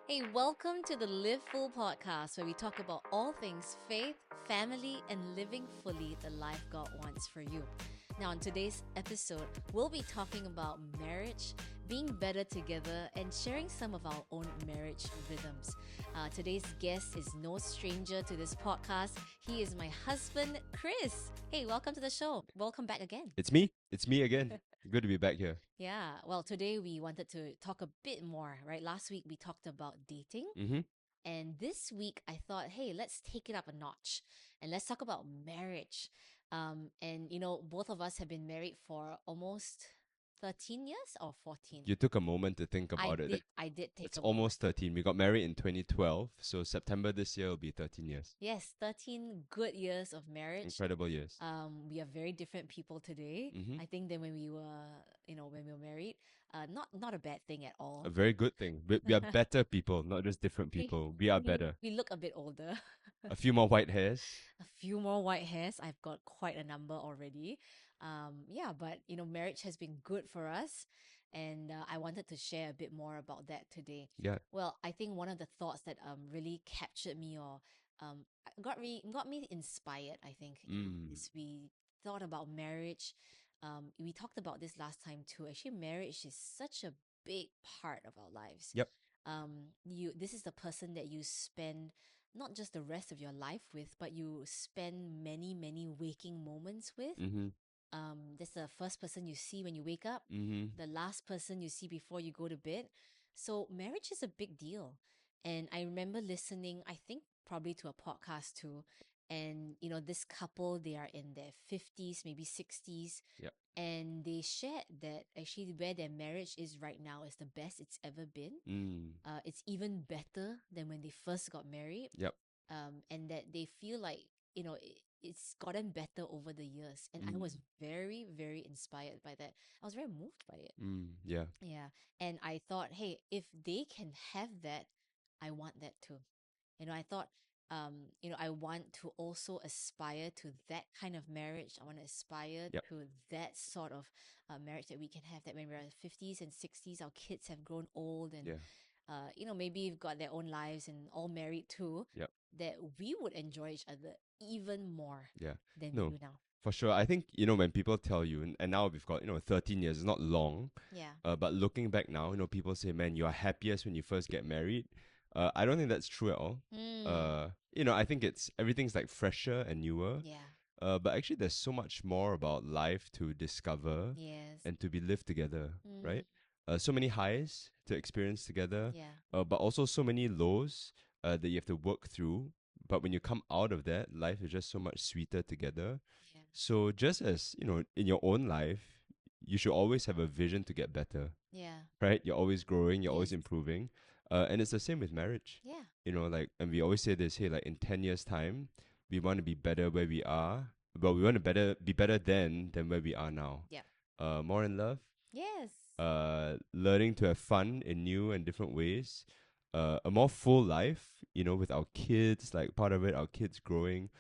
Hey, welcome to the Live Full podcast where we talk about all things faith, family, and living fully the life God wants for you. Now, in today's episode, we'll be talking about marriage, being better together, and sharing some of our own marriage rhythms. Today's guest is no stranger to this podcast. He is my husband, Chris. Hey, welcome to the show. Welcome back again. It's me. It's me again. Good to be back here. Yeah, well, today we wanted to talk a bit more, right? Last week we talked about dating. Mm-hmm. And this week, I thought, hey, let's take it up a notch and let's talk about marriage. Both of us have been married for almost 13 years or 14. You took a moment to think I about it. did, I did take It's a moment. almost 13. We got married in 2012, so September this year will be 13 years. Yes, 13 good years of marriage. Incredible years. We are very different people today. Mm-hmm. I think than when we were married. Not a bad thing at A all. very good thing. We are better people, not just different we, people. We are we better. we look a bit older. A few more white hairs. A few more white hairs. I've got quite a number already. Yeah, but marriage has been good for us, and I wanted to share a bit more about that today. Yeah. Well, I think one of the thoughts that really captured me or got me inspired, I think, Mm. is we thought about marriage. We talked about this last time too. Actually, marriage is such a big part of our lives. Yep. You this is the person that you spend not just the rest of your life with, but you spend many, many waking moments with. Mm-hmm. That's the first person you see when you wake up, Mm-hmm. the last person you see before you go to bed. So marriage is a big deal. And I remember listening, I think probably to a podcast too. And this couple, they are in their 50s, maybe 60s, Yep. and they shared that actually where their marriage is right now is the best it's ever been. Mm. It's even better than when they first got married, Yep. and that they feel like it's gotten better over the years. And I Mm. was very, very inspired by that. I was very moved by it. Mm. Yeah. Yeah, and I thought, hey, if they can have that, I want that too. I thought, I want to also aspire to that kind of marriage. I want to aspire Yep. to that sort of marriage that we can have, that when we're in 50s and 60s, our kids have grown old and, Yeah. maybe you've got their own lives and all married too, Yep. that we would enjoy each other even more Yeah. than we No, do now. for sure. I think, when people tell you, and now we've got, 13 years, it's not long. Yeah. But looking back now, people say, man, you're happiest when you first get married. I don't think that's true at all. Mm, I think everything's like fresher and newer. yeah. But actually, there's so much more about life to discover Yes. and to be lived together, Mm, right? So many highs to experience together, yeah. but also so many lows that you have to work through. But when you come out of that, life is just so much sweeter together. Yeah. So just as, in your own life, you should always have a vision to get better, Yeah. right? You're always growing, you're always Yes. improving. And it's the same with marriage. Yeah. And we always say this, hey, like in 10 years' time, we want to be better where we are, but we want to be better then than where we are now. Yeah. More in love, Yes. learning to have fun in new and different ways, a more full life, with our kids, like part of it, our kids growing.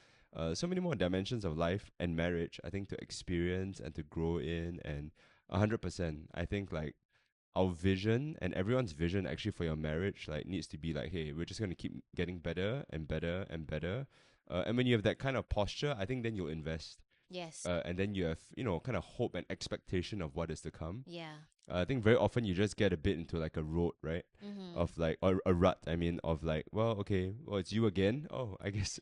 So many more dimensions of life and marriage, I think, to experience and to grow in. And 100%, I think, like, our vision and everyone's vision actually for your marriage like needs to be like, hey, we're just going to keep getting better and better and better. And when you have that kind of posture, I think then you'll invest. Yes. And then you have, kind of hope and expectation of what is to come. Yeah. I think very often you just get a bit into like a road, right? Mm-hmm. Of like, or a rut, I mean, of like, well, okay, well, it's you again. Oh, I guess,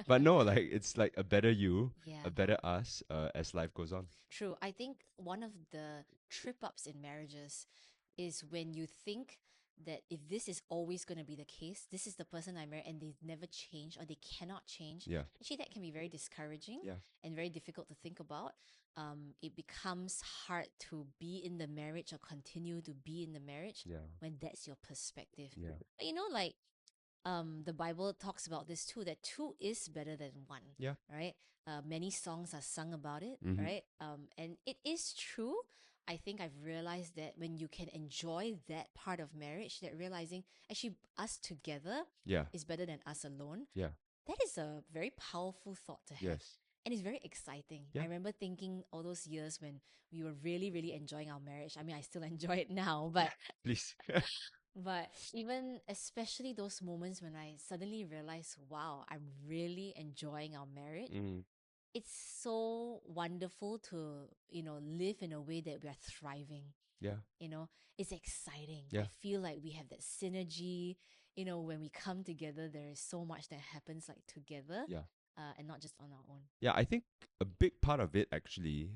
but no, like, it's like a better you, Yeah. a better us as life goes on. True. I think one of the trip ups in marriages is when you think that if this is always going to be the case, this is the person I marry and they never change or they cannot change. Yeah. Actually, that can be very discouraging Yeah. and very difficult to think about. It becomes hard to be in the marriage or continue to be in the marriage Yeah. when that's your perspective. Yeah. But like the Bible talks about this too, that two is better than one, Yeah. right? Many songs are sung about it, Mm-hmm. right? And it is true. I think I've realized that when you can enjoy that part of marriage, that realizing actually us together Yeah. is better than us alone, Yeah. that is a very powerful thought to have. Yes. And it's very exciting. I Yeah. remember thinking all those years when we were really, really enjoying our marriage. I mean, I still enjoy it now, but Please. But even especially those moments when I suddenly realize, wow, I'm really enjoying our marriage. Mm, It's so wonderful to, live in a way that we are thriving. yeah, You know, it's exciting. I yeah, feel like we have that synergy. When we come together, there is so much that happens like together, yeah. and not just on our own. Yeah, I think a big part of it actually,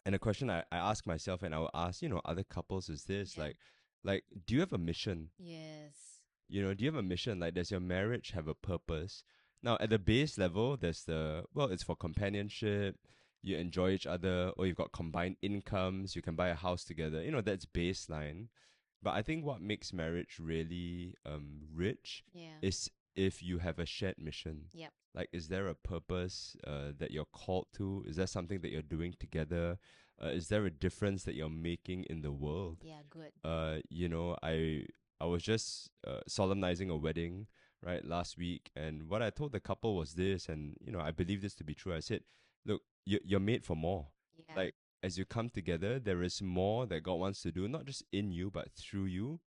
and a question I ask myself and I will ask, other couples is this, Yeah. like, do you have a mission? Yes. Do you have a mission? Like, does your marriage have a purpose? Now, at the base level, there's it's for companionship, you enjoy each other, or you've got combined incomes, you can buy a house together. That's baseline. But I think what makes marriage really rich Yeah. is if you have a shared mission. Yep. Like, is there a purpose that you're called to? Is there something that you're doing together? Is there a difference that you're making in the world? Yeah. Good. I was just solemnizing a wedding right last week, and what I told the couple was this, and I believe this to be true. I said, look, you're made for more. Yeah. Like, as you come together, there is more that God wants to do, not just in you but through you.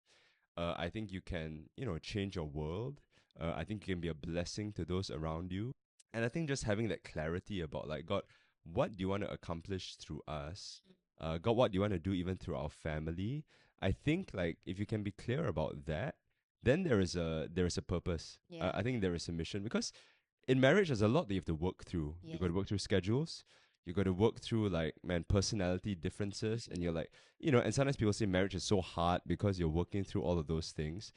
I think you can, change your world. I think you can be a blessing to those around you. And I think just having that clarity about, like, God, what do you want to accomplish through us? God, what do you want to do even through our family? I think, like, if you can be clear about that, then there is a purpose. Yeah. I think there is a mission, because in marriage there's a lot that you have to work through. You Yes. got to work through schedules. You got to work through, like, man, personality differences, and you're like, and sometimes people say marriage is so hard because you're working through all of those things,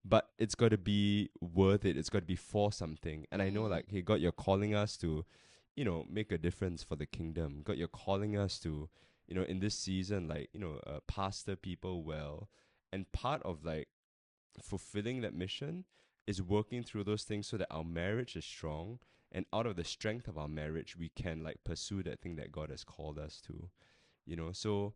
but it's got to be worth it. It's got to be for something. And I know, Mm. like, hey, God, you're calling us to, make a difference for the kingdom. God, you're calling us to, in this season, like, pastor people well. And part of, like, fulfilling that mission is working through those things so that our marriage is strong, and out of the strength of our marriage we can, like, pursue that thing that God has called us to. So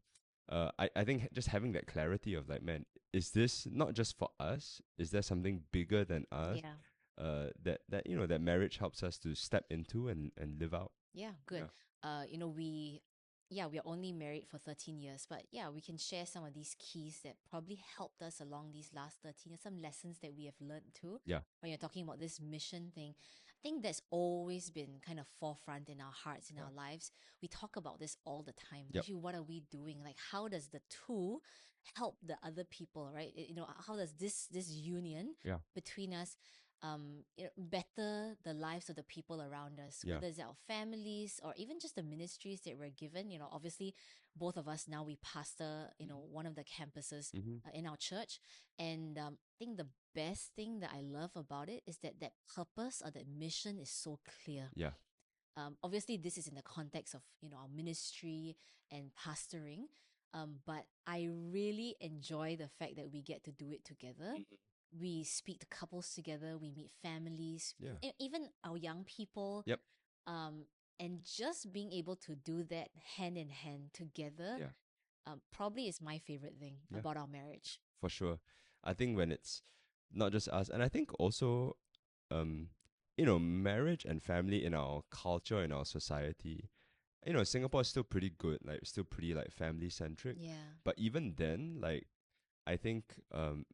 I think just having that clarity of, like, man, is this not just for us? Is there something bigger than us? Yeah. That marriage helps us to step into and live out. Yeah, good. Yeah. We are only married for 13 years, but yeah, we can share some of these keys that probably helped us along these last 13 years, some lessons that we have learned too. Yeah. When you're talking about this mission thing, I think that's always been kind of forefront in our hearts, in Yeah. our lives. We talk about this all the time. Yep. Actually, what are we doing? Like, how does the two help the other people, right? How does this union Yeah. between us better the lives of the people around us, Yeah. whether it's our families or even just the ministries that we're given. Obviously, both of us now we pastor, one of the campuses Mm-hmm. in our church, and I think the best thing that I love about it is that purpose or that mission is so clear. Yeah. Obviously, this is in the context of our ministry and pastoring, but I really enjoy the fact that we get to do it together. Mhm. We speak to couples together, we meet families, Yeah. even our young people, Yep. um, and just being able to do that hand in hand together, Yeah. probably is my favorite thing Yeah. about our marriage. For sure. I think when it's not just us, and I think also, um, marriage and family in our culture, in our society, Singapore is still pretty good, like, still pretty, like, family centric. Yeah, But even then, like, I think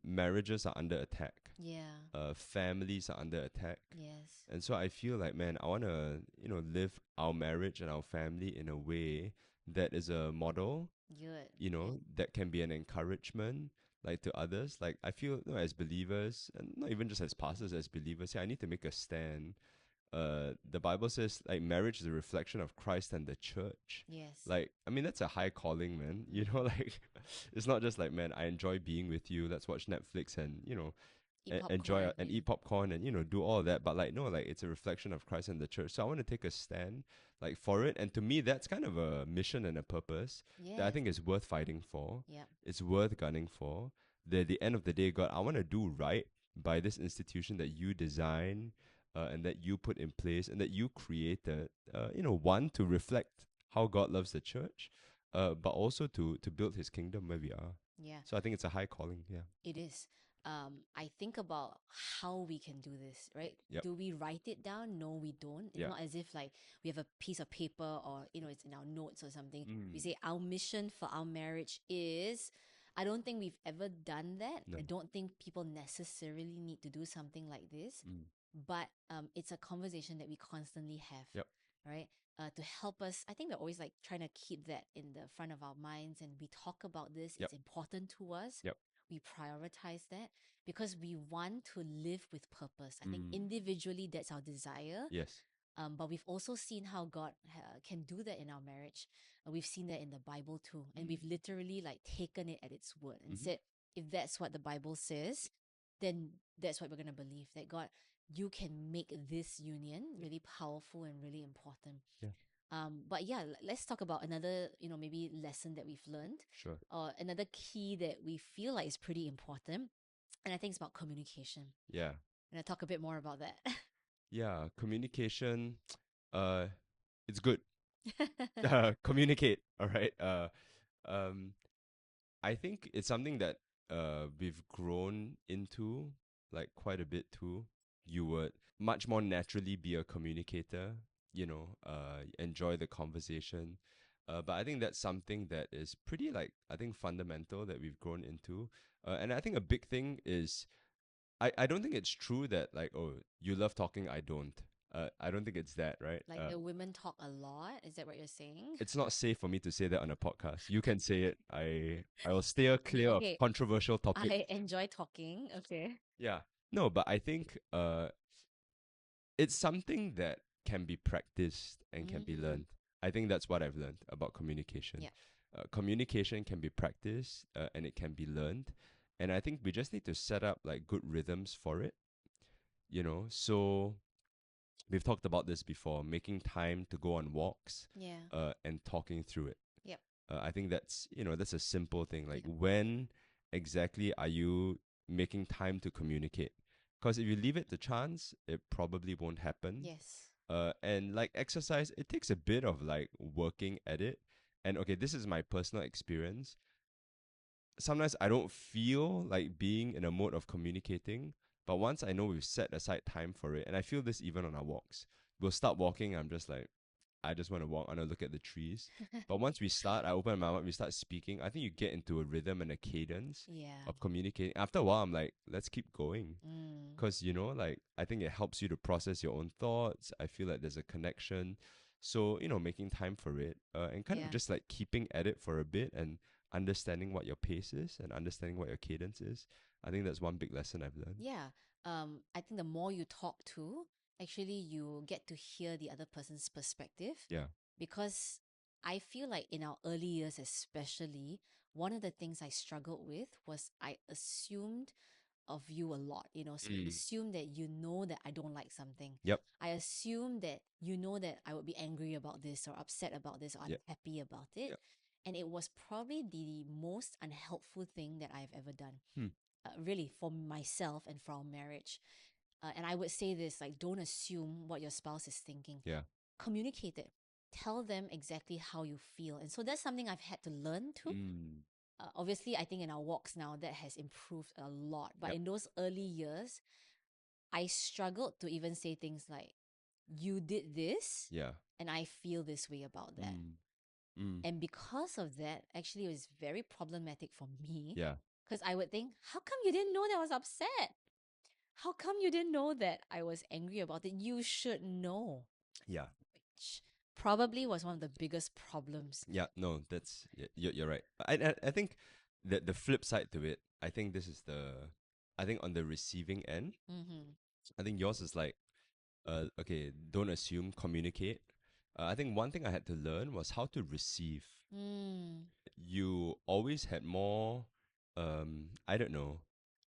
marriages are under attack. yeah, Families are under attack. yes, And so I feel like, man, I want to, live our marriage and our family in a way that is a model, good, good. that can be an encouragement, like, to others. Like, I feel, as believers, and not even just as pastors, as believers, yeah, I need to make a stand. The Bible says, like, marriage is a reflection of Christ and the church. Yes. Like, I mean, that's a high calling, man. Mm. Like, it's not just like, man, I enjoy being with you. Let's watch Netflix and, Eat enjoy popcorn, and yeah. eat popcorn and, do all that. But, like, no, like, it's a reflection of Christ and the church. So I want to take a stand, like, for it. And to me, that's kind of a mission and a purpose that I Yes. think is worth fighting for. Yep. It's worth gunning for. The end of the day, God, I want to do right by this institution that you design, and that you put in place and that you created, one, to reflect how God loves the church, but also to build his kingdom where we are. Yeah. So I think it's a high calling. Yeah. It is. I think about how we can do this, right? Yep. Do we write it down? No, we don't. It's Yeah. not as if like we have a piece of paper or it's in our notes or something. We Mm. say our mission for our marriage is I don't think we've ever done that. No. I don't think people necessarily need to do something like this, Mm. but it's a conversation that we constantly have, Yep. right? To help us, I think we're always like trying to keep that in the front of our minds, and we talk about this. Yep. It's important to us. Yep. We prioritize that because we want to live with purpose. I think Mm. individually that's our desire. Yes. But we've also seen how God can do that in our marriage. We've seen that in the Bible too. And we've literally like taken it at its word and Mhm. said, if that's what the Bible says, then that's what we're going to believe. That God, you can make this union really powerful and really important. Yeah. But yeah, let's talk about another, maybe lesson that we've learned, Sure. or another key that we feel like is pretty important. And I think it's about communication. Yeah. And I talk a bit more about that. Yeah. Communication. It's good. Communicate. All right. Um, I think it's something that we've grown into like quite a bit too. You would much more naturally be a communicator, enjoy the conversation. But I think that's something that is pretty like I think fundamental that we've grown into. And I think a big thing is I don't think it's true that like, oh, you love talking, I don't. I don't think it's that, right? Like the women talk a lot. Is that what you're saying? It's not safe for me to say that on a podcast. You can say it. I will steer clear of Okay, controversial topics. I enjoy talking. Okay. Yeah. No, but I think it's something that can be practiced and can be Mm. learned. I think that's what I've learned about communication. Yeah. Communication can be practiced and it can be learned. And I think we just need to set up like good rhythms for it. So we've talked about this before, making time to go on walks Yeah. and talking through it. Yep. I think that's a simple thing. Like, Yeah. when exactly are you making time to communicate? Because if you leave it to chance, it probably won't happen. Yes. And like exercise, it takes a bit of like working at it. And okay, this is my personal experience. Sometimes I don't feel like being in a mode of communicating, but once I know we've set aside time for it, and I feel this even on our walks, we'll start walking. I'm just like, I just want to walk. I want to look at the trees. But once we start, I open my mouth, we start speaking. I think you get into a rhythm and a cadence Yeah. of communicating. After a while, I'm like, let's keep going. Mm. Because, like, I think it helps you to process your own thoughts. I feel like there's a connection. So, making time for it and kind of Yeah. just like keeping at it for a bit and understanding what your pace is and understanding what your cadence is. I think that's one big lesson I've learned. Yeah. I think the more you talk to, actually you get to hear the other person's perspective. Yeah. Because I feel like in our early years especially, one of the things I struggled with was I assumed of you a lot, so I assume that you know that I don't like something. Yep. I assume that you know that I would be angry about this or upset about this or Yep. unhappy about it. Yep. And it was probably the most unhelpful thing that I've ever done, Hmm. really, for myself and for our marriage. And I would say this, like, don't assume what your spouse is thinking. Yeah. Communicate it. Tell them exactly how you feel. And so that's something I've had to learn too. Obviously, I think in our walks now, that has improved a lot. But Yep. in those early years, I struggled to even say things like, you did this, Yeah. and I feel this way about that. And because of that, actually, it was very problematic for me. Yeah. Because I would think, how come you didn't know that I was upset? How come you didn't know that I was angry about it? You should know. Yeah. Which probably was one of the biggest problems. Yeah, no, you're right. I think that the flip side to it, I think on the receiving end, Mm-hmm. I think yours is like, okay, don't assume, communicate. I think one thing I had to learn was how to receive. You always had more, I don't know,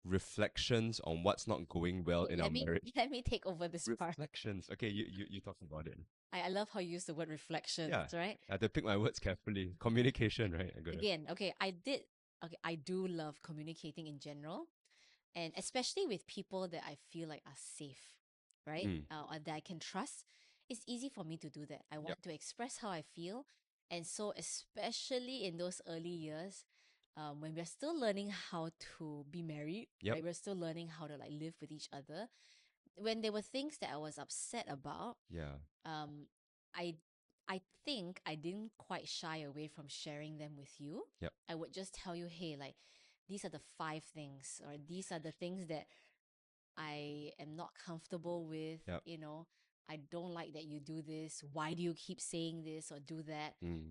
reflections on what's not going well Okay, in our marriage. let me take over this part. Reflections. Okay, you talk about it. I love how you use the word reflections, Yeah, right? I have to pick my words carefully. Communication, right? I gotta. Again, okay, I do love communicating in general, and especially with people that I feel like are safe, right? Or that I can trust. It's easy for me to do that. I Yep. want to express how I feel. And so, especially in those early years, when we're still learning how to be married, Yep. right? We're still learning how to like live with each other. When there were things that I was upset about, Yeah. I I think I didn't quite shy away from sharing them with you. Yep. I would just tell you, hey, like, these are the five things, or these are the things that I am not comfortable with. Yep. I don't like that you do this. Why do you keep saying this or do that? Mm.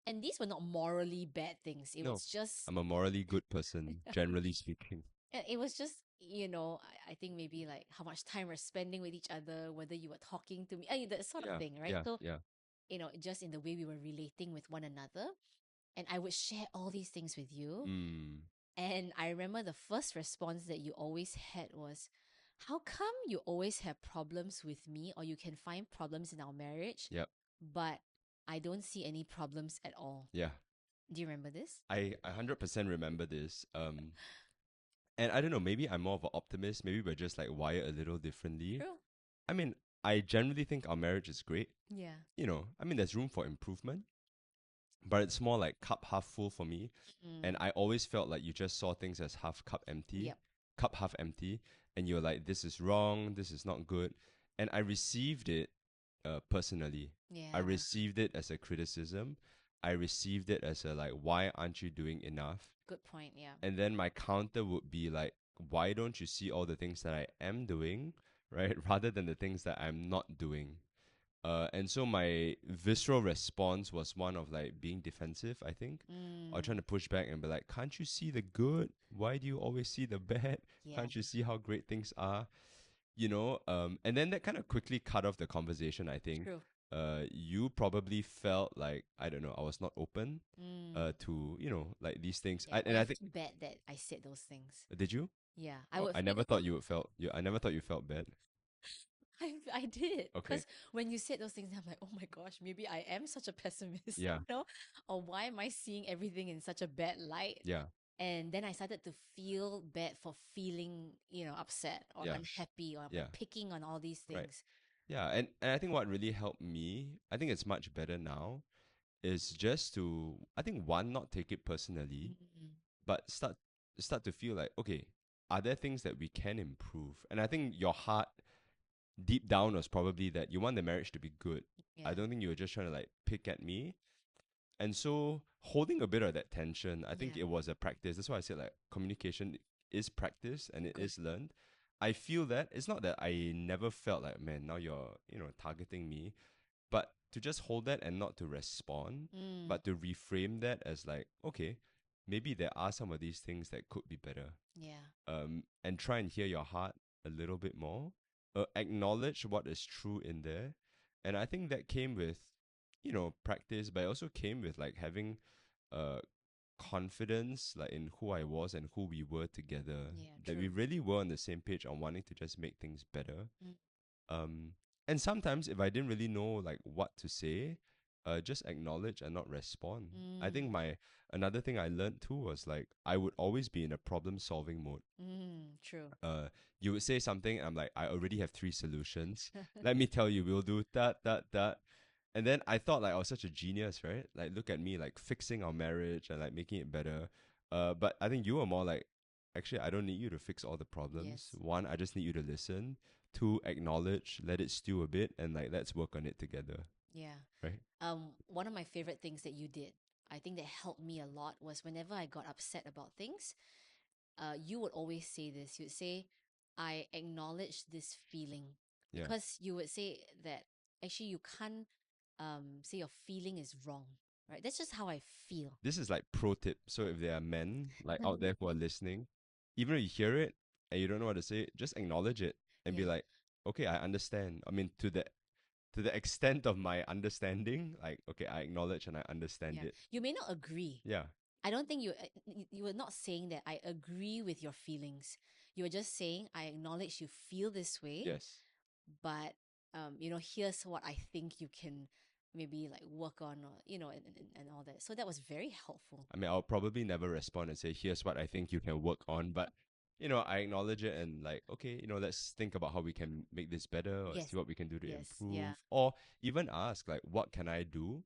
And these were not morally bad things. It No, was just, I'm a morally good person, generally speaking. it was just, I think maybe like how much time we're spending with each other, whether you were talking to me, that sort of Yeah, thing, right? yeah, So, yeah. just in the way we were relating with one another. And I would share all these things with you. Mm. And I remember the first response that you always had was, how come you always have problems with me, or you can find problems in our marriage, Yep. but I don't see any problems at all? Yeah. Do you remember this? I 100% remember this. And I don't know, maybe I'm more of an optimist. Maybe we're just like wired a little differently. True. I mean, I generally think our marriage is great. Yeah. I mean, there's room for improvement, but it's more like cup half full for me. And Mm. I always felt like you just saw things as half cup empty, Yep. cup half empty, and you're like, this is wrong, this is not good. And I received it personally. I Yeah. received it as a criticism. I received it as a like, why aren't you doing enough? Good point. Yeah. And then my counter would be like, why don't you see all the things that I am doing, right? Rather than the things that I'm not doing. And so my visceral response was one of like being defensive, I think, or trying Mm. to push back and be like, can't you see the good? Why do you always see the bad? Yeah. Can't you see how great things are? And then that kind of quickly cut off the conversation, I think. True. You probably felt like, I don't know, I was not open Mm. to, like these things. Yeah. And Well, I I think, feel bad that I said those things. did you? Yeah. I Oh, would I feel. never thought I never thought you felt bad. I did. Okay. Because when you said those things, I'm like, oh my gosh, maybe I am such a pessimist, Yeah. Or why am I seeing everything in such a bad light? Yeah. And then I started to feel bad for feeling, upset or Yeah. unhappy, or Yeah. picking on all these Right. things. Yeah, and I think what really helped me, I think it's much better now, is just to I think one, not take it personally, Mm. but start to feel like, okay, are there things that we can improve? And I think your heart deep down was probably that you want the marriage to be good. I Yeah. don't think you were just trying to like pick at me. And so holding a bit of that tension, I think Yeah. it was a practice. That's why I said like communication is practice and it Good. is learned. I feel that it's not that I never felt like, man, now you're, targeting me, but to just hold that and not to respond, Mm. but to reframe that as like, okay, maybe there are some of these things that could be better. Yeah. And try and hear your heart a little bit more. Acknowledge what is true in there. And I think that came with, practice, but it also came with like having uh confidence like in who I was and who we were together. Yeah. That we True. really were on the same page on wanting to just make things better. Mm. Um and sometimes if I didn't really know like what to say, just acknowledge and not respond. I think Mm. my another thing I learned too was like I would always be in a problem solving mode. True. uh you would say something and I'm like, I already have three solutions. Let me tell you, we'll do that, that, that. And then I thought like I was such a genius, right? Like look at me like fixing our marriage and like making it better. But I think you were more like, actually I don't need you to fix all the problems. Yes. One, I just need you to listen. Two, acknowledge, let it stew a bit, and like let's work on it together. Yeah. Right? One of my favorite things that you did, I think that helped me a lot, was whenever I got upset about things, you would always say this. You'd say, I acknowledge this feeling. Yeah. Because you would say that actually you can't say your feeling is wrong, right? That's just how I feel. This is like pro tip. So if there are men like out there who are listening, even if you hear it and you don't know what to say, just acknowledge it and be Yeah. like, okay, I understand. I mean, to the extent of my understanding, like, okay, I acknowledge and I understand Yeah. it. You may not agree. Yeah. I don't think you were not saying that I agree with your feelings. You were just saying I acknowledge you feel this way, Yes. but here's what I think you can maybe like work on, or and all that. So that was very helpful. I mean, I'll probably never respond and say, here's what I think you can work on. But, I acknowledge it and like, okay, let's think about how we can make this better or Yes. see what we can do to Yes. Yeah. improve. Or even ask, like, what can I do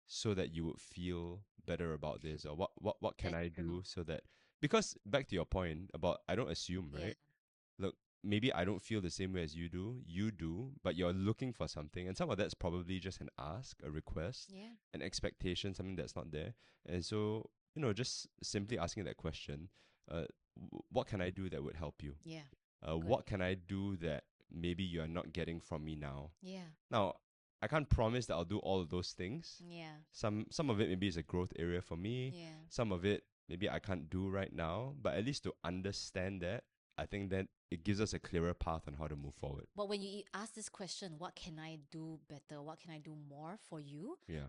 so that you would feel better about this? Or what can That's I true. do so that, because back to your point about, I don't assume, Yeah. right? Look, maybe I don't feel the same way as you do, but you're looking for something. And some of that's probably just an ask, a request, Yeah. an expectation, something that's not there. And so, just simply asking that question, uh, what can I do that would help you? Yeah. Good. What can I do that maybe you're not getting from me now? Yeah. Now, I can't promise that I'll do all of those things. Yeah. Some of it maybe is a growth area for me. Yeah. Some of it maybe I can't do right now. But at least to understand that, I think that it gives us a clearer path on how to move forward. But when you ask this question, what can I do better? What can I do more for you? Yeah.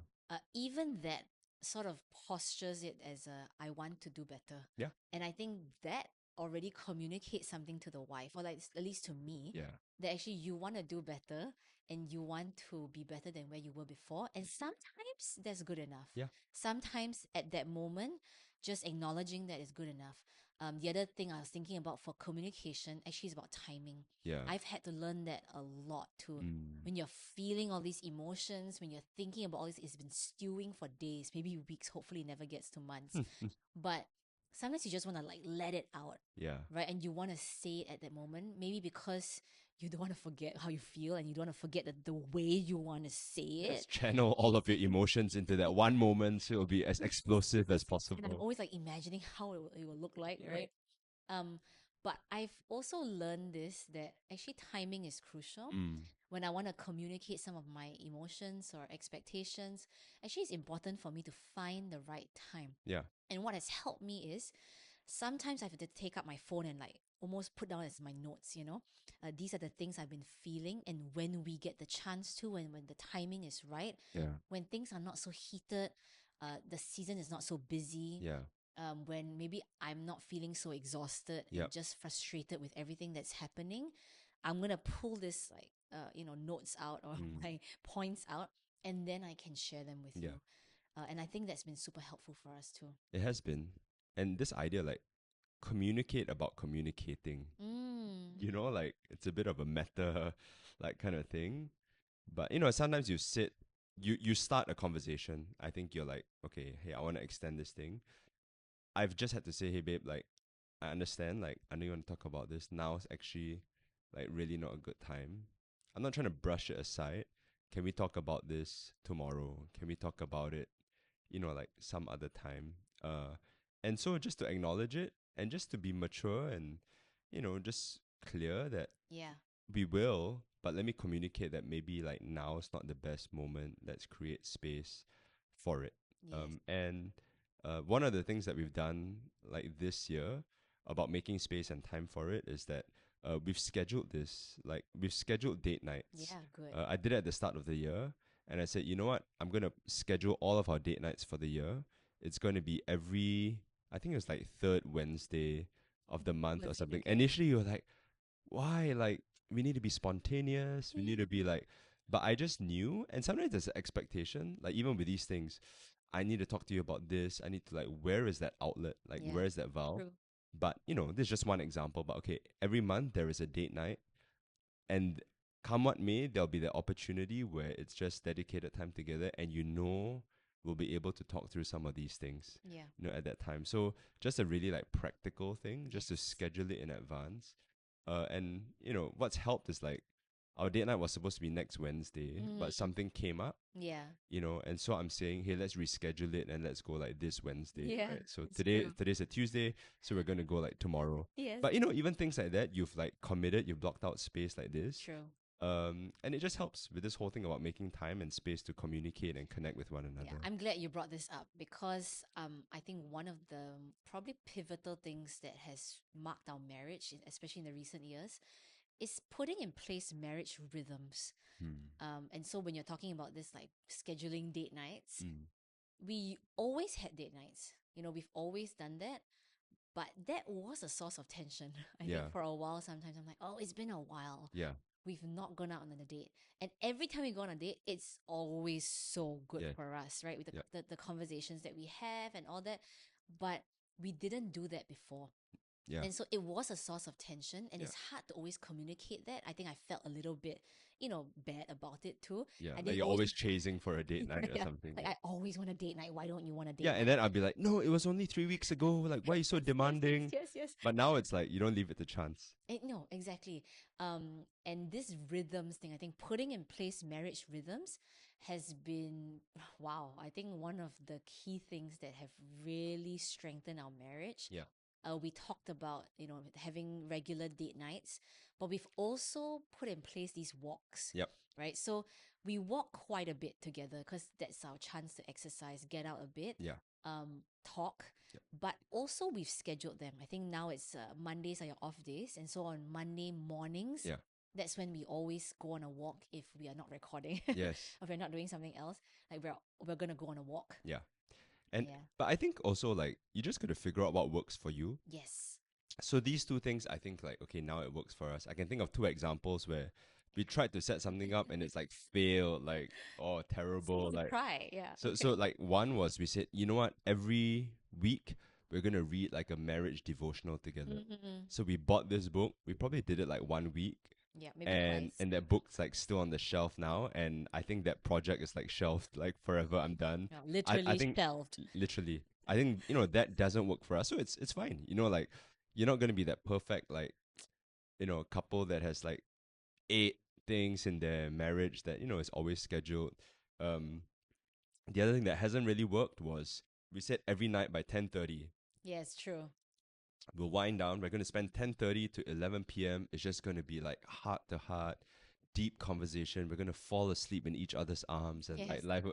Even that sort of postures it as a I want to do better. Yeah. And I think that already communicates something to the wife, or like at least to me, Yeah. that actually you want to do better and you want to be better than where you were before. And sometimes that's good enough. Yeah. Sometimes at that moment, just acknowledging that is good enough. The other thing I was thinking about for communication actually is about timing. Yeah. I've had to learn that a lot too. Mm. When you're feeling all these emotions, when you're thinking about all this, it's been stewing for days, maybe weeks, hopefully it never gets to months. But sometimes you just want to like let it out, Yeah. right? And you want to say it at that moment, maybe because you don't want to forget how you feel and you don't want to forget the way you want to say Just it. channel all of your emotions into that one moment so it'll be as explosive as And I'm possible. always like imagining how it will look like, right? But I've also learned this, that actually timing is crucial. Mm. When I want to communicate some of my emotions or expectations, actually it's important for me to find the right time. Yeah. And what has helped me is sometimes I have to take up my phone and like almost put down as my notes, these are the things I've been feeling. And when we get the chance to, and when the timing is right, Yeah. when things are not so heated, the season is not so busy, Yeah. when maybe I'm not feeling so exhausted and Yep. just frustrated with everything that's happening, I'm going to pull this like, notes out or my points out, and then I can share them with Yeah. you. And I think that's been super helpful for us too. It has been. And this idea, like, communicate about communicating, like, it's a bit of a meta, like, kind of thing. But, sometimes you start a conversation. I think you're like, okay, hey, I want to extend this thing. I've just had to say, hey, babe, like, I understand, like, I know you want to talk about this. Now is actually, like, really not a good time. I'm not trying to brush it aside. Can we talk about this tomorrow? Can we talk about it, like some other time? And so just to acknowledge it and just to be mature and, just clear that Yeah. we will, but let me communicate that maybe like now is not the best moment. Let's create space for it. Yes. And one of the things that we've done like this year about making space and time for it is that we've scheduled this, like we've scheduled date nights. Yeah, good. I did it at the start of the year, and I said, you know what, I'm gonna schedule all of our date nights for the year. It's going to be I think it was like third Wednesday of the month or something. Okay. Initially, you were like, why? Like, we need to be spontaneous. We need to be like, but I just knew. And sometimes there's an expectation, like, even with these things, I need to talk to you about this. I need to, like, where is that outlet? Like, Yeah. where is that valve? True. But, this is just one example. But okay, every month there is a date night. And come what may, there'll be the opportunity where it's just dedicated time together and we'll be able to talk through some of these things, Yeah. at that time. So just a really like practical thing, just to Yes. schedule it in advance. And what's helped is like our date night was supposed to be next Wednesday, but something came up, Yeah. and so I'm saying, hey, let's reschedule it and let's go like this Wednesday. Yeah, Right? So it's today true. today's a Tuesday, so we're gonna go like tomorrow. Yes. But even things like that, you've like committed, you've blocked out space like this. True. And it just helps with this whole thing about making time and space to communicate and connect with one Yeah, another. I'm glad you brought this up because I think one of the probably pivotal things that has marked our marriage, especially in the recent years, is putting in place marriage rhythms. And so when you're talking about this, like scheduling date nights, we always had date nights. We've always done that. But that was a source of tension. I Yeah. think for a while, sometimes I'm like, oh, it's been a while. Yeah. We've not gone out on a date. And every time we go on a date, it's always so good Yeah. for us, right? With Yeah. the conversations that we have and all that. But we didn't do that before. Yeah. And so it was a source of tension, and Yeah. it's hard to always communicate that. I think I felt a little bit, bad about it too. Yeah. I Like didn't you're always, always chasing for a date night or yeah, something. like Yeah. I always want a date night. Why don't you want a Yeah. date And night? then I'll be like, no, it was only 3 weeks ago. Like, why are you so Yes, yes, yes, demanding? yes, yes. But now it's like you don't leave it to chance. No, exactly. And this rhythms thing, I think putting in place marriage rhythms has been, wow, I think one of the key things that have really strengthened our marriage. Yeah. We talked about, having regular date nights, but we've also put in place these walks, Yep. right? So we walk quite a bit together because that's our chance to exercise, get out a bit, Yeah. talk. Yep. But also we've scheduled them. I think now it's Mondays are your off days, and so on Monday mornings, Yeah. that's when we always go on a walk if we are not recording, Yes. if we're not doing something else. Like we're gonna go on a walk. Yeah. And Yeah. but I think also like you just gotta figure out what works for you. Yes. So these two things, I think like okay, now it works for us. I can think of two examples where we tried to set something up and it's like failed, like oh So terrible, to like cry. Yeah. so like one was we said, you know what, every week we're gonna read like a marriage devotional together. Mm-hmm. So we bought this book. We probably did it like 1 week, Yeah, maybe and twice. that book's like still on the shelf now. And I think that project is like shelved like forever. I'm done. Yeah, I literally think shelved. literally. I think that doesn't work for us. So it's fine. Like you're not gonna be that perfect like couple that has like 8 things in their marriage that is always scheduled. Um, the other thing that hasn't really worked was we said every night by 10:30 Yes, true. we'll wind down. We're going to spend 10:30 to 11 p.m. It's just going to be like heart to heart, deep conversation. We're going to fall asleep in each other's arms and like Yes. life.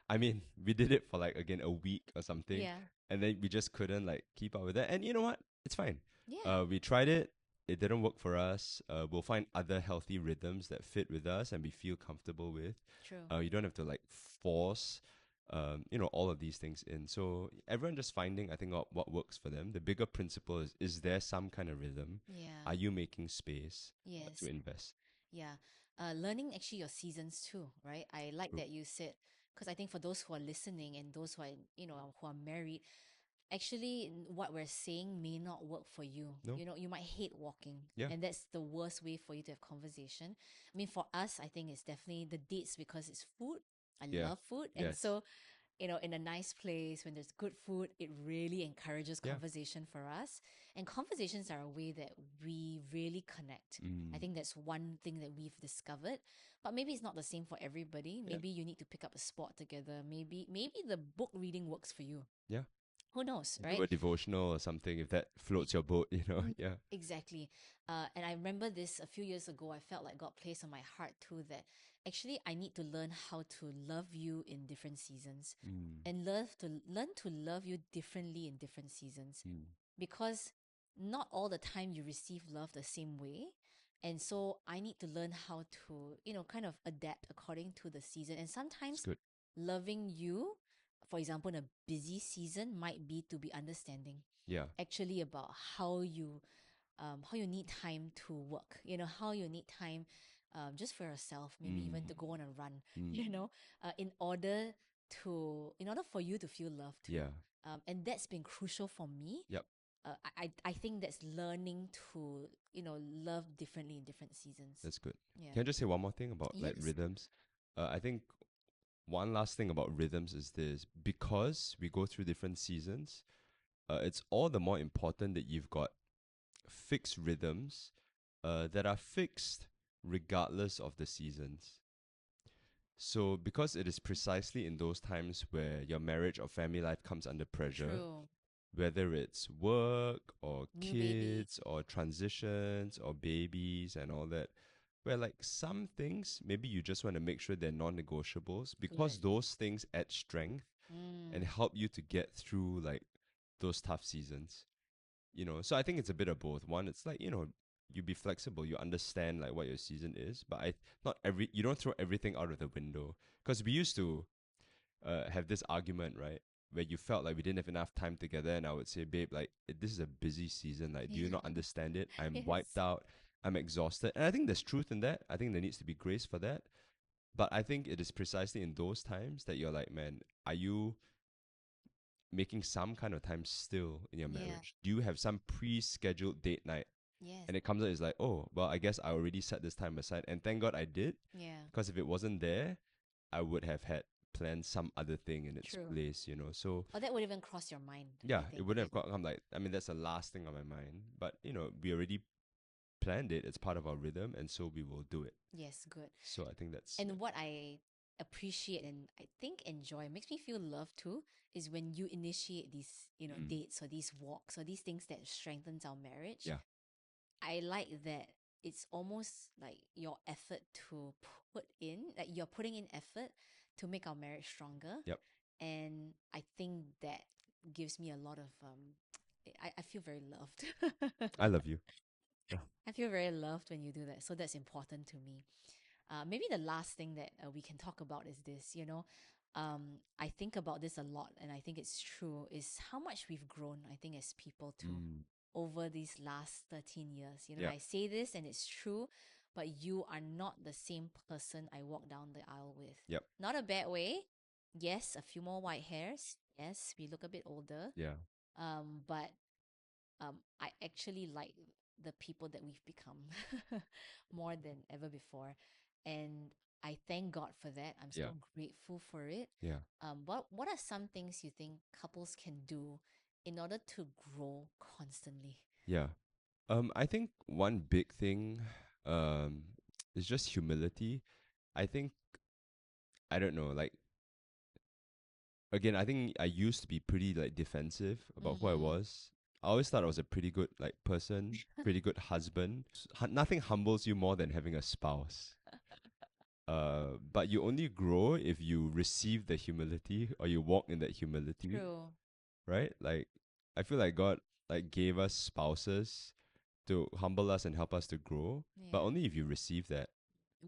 I mean, we did it for like again a week or something, Yeah. and then we just couldn't like keep up with that. And you know what? It's fine. Yeah. We tried it. It didn't work for us. We'll find other healthy rhythms that fit with us and we feel comfortable with. True. You don't have to like force all of these things in. So everyone just finding, I think, what works for them. The bigger principle is there some kind of rhythm? Yeah. Are you making space Yes. to invest? Yeah. Learning actually your seasons too, right? I like True. that you said, because I think for those who are listening and those who are, who are married, actually what we're saying may not work for you. No. You might hate walking. Yeah. And that's the worst way for you to have conversation. I mean, for us, I think it's definitely the dates because it's food. I Yeah. love food. And Yes. so, in a nice place when there's good food, it really encourages Yeah. conversation for us. And conversations are a way that we really connect. I think that's one thing that we've discovered. But maybe it's not the same for everybody. Yeah. Maybe you need to pick up a sport together. Maybe the book reading works for you. Yeah. Who knows, Do right? a devotional or something if that floats your boat, Yeah. Exactly. And I remember this a few years ago, I felt like God placed on my heart too that actually I need to learn how to love you in different seasons and learn to love you differently in different seasons. Because not all the time you receive love the same way. And so I need to learn how to, kind of adapt according to the season. And It's sometimes good. loving you, for example, in a busy season, might be to be understanding Yeah. actually about how you need time to work, how you need time just for yourself, maybe even to go on a run, in order for you to feel loved too. Yeah. And that's been crucial for me. Yep. I think that's learning to love differently in different seasons. That's good. Yeah. Can I just say one more thing about like Yes. rhythms? I think one last thing about rhythms is this: because we go through different seasons, it's all the more important that you've got fixed rhythms that are fixed regardless of the seasons. So, because it is precisely in those times where your marriage or family life comes under pressure, True. whether it's work or New baby. kids or transitions or babies and all that, where like some things maybe you just want to make sure they're non-negotiables because Good. those things add strength and help you to get through like those tough seasons. So I think it's a bit of both. One, it's like, you be flexible, you understand like what your season is, but you don't throw everything out of the window, because we used to have this argument, right, where you felt like we didn't have enough time together, and I would say, babe, like this is a busy season, like do you not understand it? I'm Yes. wiped out, I'm exhausted. And I think there's truth in that. I think there needs to be grace for that. But I think it is precisely in those times that you're like, man, are you making some kind of time still in your Yeah. marriage? Do you have some pre-scheduled date night? Yes. And it comes out, it's like, oh, well, I guess I already set this time aside. And thank God I did, Yeah. because if it wasn't there, I would have had planned some other thing in its True. place, you know. So Or that would even cross your mind, I yeah, it think. wouldn't have come like, I mean, that's the last thing on my mind. But, you know, we already planned it. It's part of our rhythm. And so we will do it. Yes, good. So I think that's, And what I appreciate and I think enjoy makes me feel loved too is when you initiate these, mm, dates or these walks or these things that strengthens our marriage. yeah, I like that it's almost like your effort to put in, like you're putting in effort to make our marriage stronger. yep. And I think that gives me a lot of I feel very loved. I love you. Yeah. I feel very loved when you do that. So that's important to me. Maybe the last thing that we can talk about is this, I think about this a lot and I think it's true, is how much we've grown, I think, as people too, Mm, over these last 13 years. yeah, I say this and it's true, but you are not the same person I walk down the aisle with. yep, Not a bad way. Yes, a few more white hairs. Yes, we look a bit older. yeah, But I actually like the people that we've become more than ever before. And I thank God for that. I'm yeah, so grateful for it. yeah, What are some things you think couples can do in order to grow constantly? yeah. I think one big thing, um, is just humility. I think, I don't know, like, again, I think I used to be pretty like defensive about who I Mm-hmm. was. I always thought I was a pretty good like person, pretty good husband. Nothing humbles you more than having a spouse. But you only grow if you receive the humility or you walk in that humility, True. right? Like, I feel like God like gave us spouses to humble us and help us to grow, but Yeah. only if you receive that.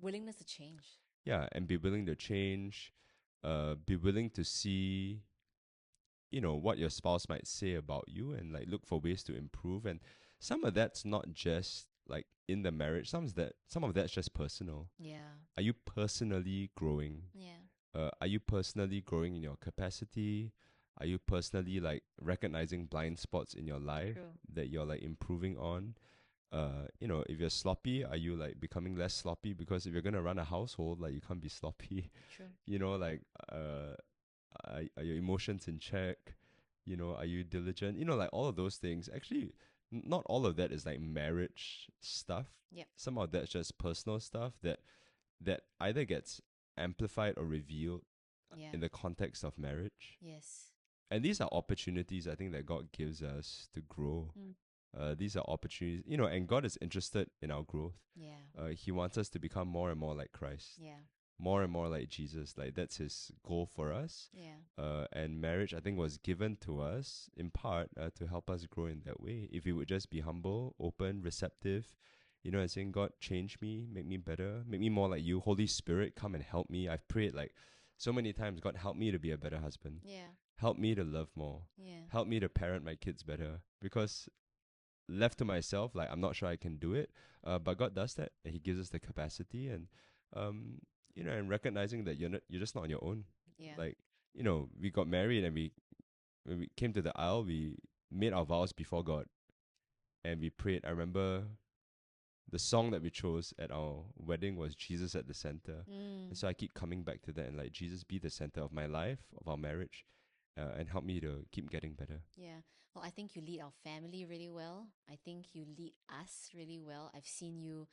Willingness to change. Yeah, and be willing to change, be willing to see, you know, what your spouse might say about you and like look for ways to improve. And some of that's not just like in the marriage, some of that's just personal. Yeah. Are you personally growing? Yeah. Are you personally growing in your capacity? Are you personally like recognizing blind spots in your life True. that you're like improving on? You know, if you're sloppy, are you like becoming less sloppy? Because if you're gonna run a household, like you can't be sloppy. True. You know, like are your emotions in check? You know, are you diligent? You know, like all of those things. Actually, not all of that is like marriage stuff. Yep. Some of that's just personal stuff that either gets amplified or revealed Yeah. in the context of marriage. Yes. And these are opportunities I think that God gives us to grow. Mm. These are opportunities, you know, and God is interested in our growth. Yeah. He wants us to become more and more like Christ, Yeah. more and more like Jesus. Like that's his goal for us. Yeah. And marriage, I think, was given to us in part to help us grow in that way. If we would just be humble, open, receptive, you know, and saying, God, change me, make me better, make me more like you. Holy Spirit, come and help me. I've prayed like so many times, God, help me to be a better husband. Yeah. Help me to love more. Yeah. Help me to parent my kids better. Because left to myself, like I'm not sure I can do it. But God does that, and He gives us the capacity, and you know, and recognizing that you're just not on your own. Yeah. Like, you know, we got married, and when we came to the aisle, we made our vows before God, and we prayed. I remember the song that we chose at our wedding was Jesus at the center, and Mm. so I keep coming back to that and like, Jesus, be the center of my life, of our marriage, and help me to keep getting better. Yeah. Well, I think you lead our family really well. I think you lead us really well. I've seen you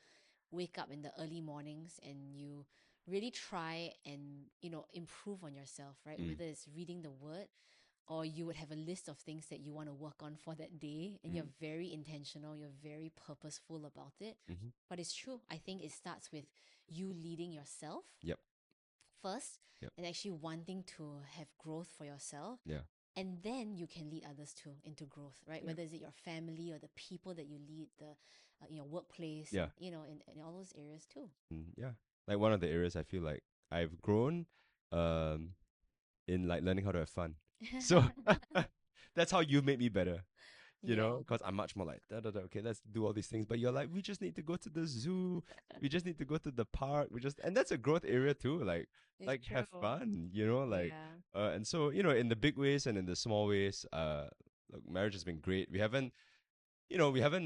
wake up in the early mornings and you really try and, improve on yourself, right? Mm, Whether it's reading the word or you would have a list of things that you want to work on for that day and you're mm, very intentional, you're very purposeful about it. mm-hmm. But it's true. I think it starts with you leading yourself Yep. first Yep. and actually wanting to have growth for yourself, Yeah. and then you can lead others too into growth, right? Yeah. Whether is it your family or the people that you lead, the in your workplace, Yeah. and, in all those areas too. Yeah. Like one of the areas I feel like I've grown um in like learning how to have fun. So that's how you've made me better. you Yeah, know, because I'm much more like, da, da, da, okay, let's do all these things. But you're like, we just need to go to the zoo. We just need to go to the park. And that's a growth area too. it's Like true. have fun, you know, Yeah, and so, you know, in the big ways and in the small ways, look, marriage has been great. We haven't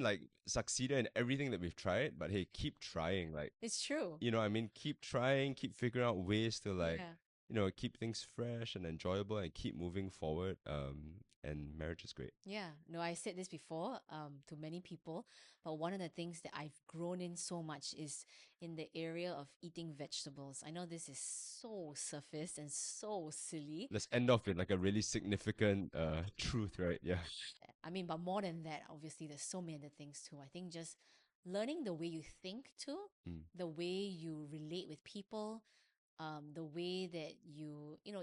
like succeeded in everything that we've tried, but hey, keep trying. Like, it's true. you know, I mean, keep trying, keep figuring out ways to like, Yeah. keep things fresh and enjoyable and keep moving forward. And marriage is great. Yeah, no, I said this before to many people, but one of the things that I've grown in so much is in the area of eating vegetables. I know this is so surface and so silly. Let's end off with like a really significant truth, right? Yeah. I mean, but more than that, obviously, there's so many other things too. I think just learning the way you think too, Mm. the way you relate with people, the way that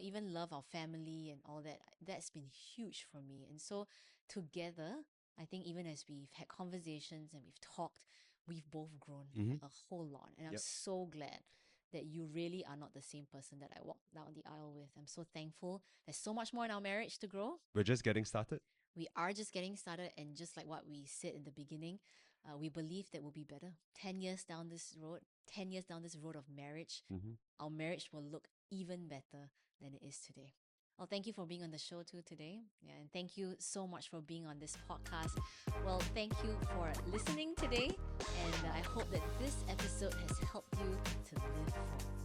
even love our family and all that, that's been huge for me. And so together, I think even as we've had conversations and we've talked, we've both grown Mm-hmm. a whole lot. And I'm Yep. so glad that you really are not the same person that I walked down the aisle with. I'm so thankful. There's so much more in our marriage to grow. We're just getting started. We are just getting started, and just like what we said in the beginning, we believe that we'll be better 10 years down this road, 10 years down this road of marriage. Mm-hmm. Our marriage will look even better than it is today. Well, thank you for being on the show too today. Yeah, and thank you so much for being on this podcast. Well, thank you for listening today, and I hope that this episode has helped you to live full.